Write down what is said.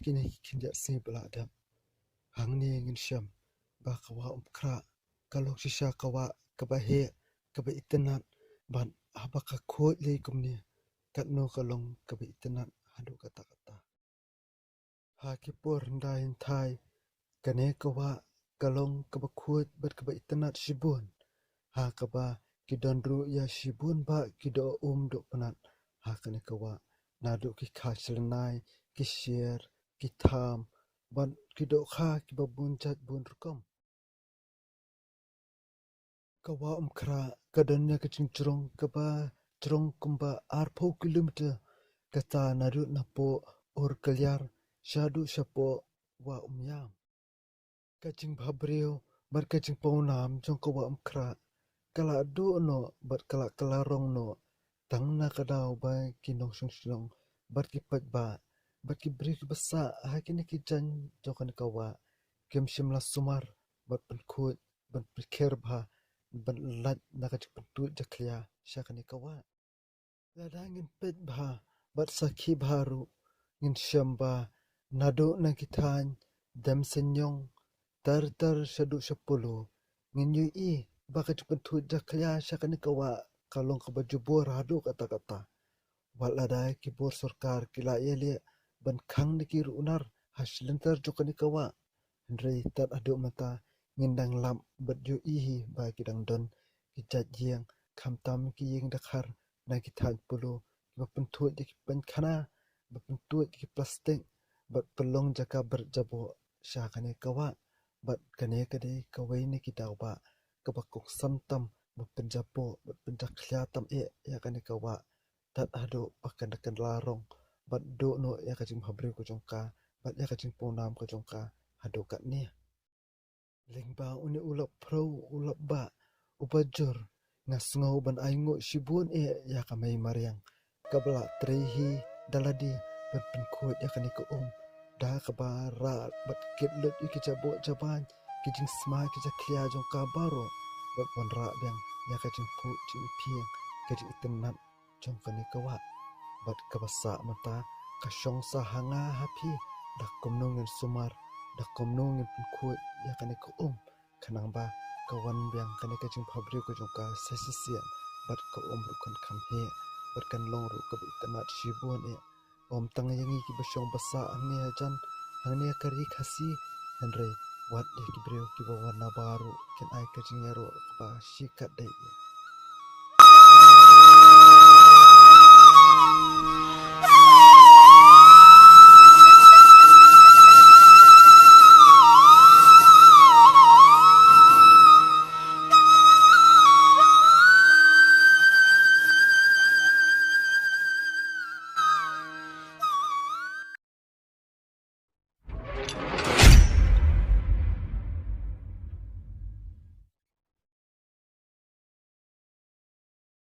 kini kinja si beladam. Hang ni ngin syam. Ba kawa umkra. Kalok shisha kawa kabahe kaba itenat. Ban abaka kuat lay kumni. Kat no kalong kaba itenat hadu kata-kata. Hakipur ndahin thai. Kane kawa kalong kaba kuat bat kaba itenat shibun. Ha kaba kidonru ya shibun ba kido do penat. Ha kane kawa nadu ki khachlanai ki share ki tham ban kido kha ki babun chat bun rukom. Kawa umkra kadanya kecingcrong kaba cerong kumba arpo kilometer kata nadu napo or kalyar shadu shapo wa umyam. Kacing bhabriyo bar kacing paunam jong kawa umkra kala do no bar kala kalarong no tang na kadaw ba kinong shong bar ki pat ba bar ki brik basa hakini ki jan jokan kawa kem shimla sumar bar penkut ban pikir ba ban lat na kacik pentut jaklia syakani kawa ladangin pet ba bar sakhi baru ngin syamba nado na kitan dam senyong tar shadu shapulu ngin yui baka pentut jaklia syakani kawa kalong kabajubur hadu kata-kata waladai kibur sarkar kila yelia ban khang niki runar haslentar jokani kawa ndrei tat adu mata ngindang lam bat yo ihi ba kidang don kijat jiang khamtam ki yeng dakhar na ki than pulu ba pentut ki penkhana ba pentut ki plastik bat pelong jaka berjabo syakani kawa bat kane kade kawai ni kidaw ba kabakok samtam ba penjapo bat penjakhlia tam ya kane kawa tat adu pakan larong bat do no ya kajing habri ko jongka bat ya kajing ponam ko jongka hadu kat ni lingba uni ulap pro ulap ba ubajur ngasngau ban aingo shibun ya kamai mariang kabla trehi daladi bat penkut ya kaniko da kabara bat kitlut ikijabo jaban kijing sma kijaklia jongka baro bat wanra biang ya kajing pu jing piang kajing itenat jongkani kawa bat kabasa mata kasyong sahanga hapi dak komnongin sumar dak komnongin penkut ya kaniko kanang ba kawan biang kane kajing phabri ko jongka sesisian bat ko rukan kamhe bat kan long ru ka itenat shibun tang yangi ki basyong basa angni hajan angni kari khasi andre wat de ki brio ki bawana baru ken ai kajing yaro ba shikat dai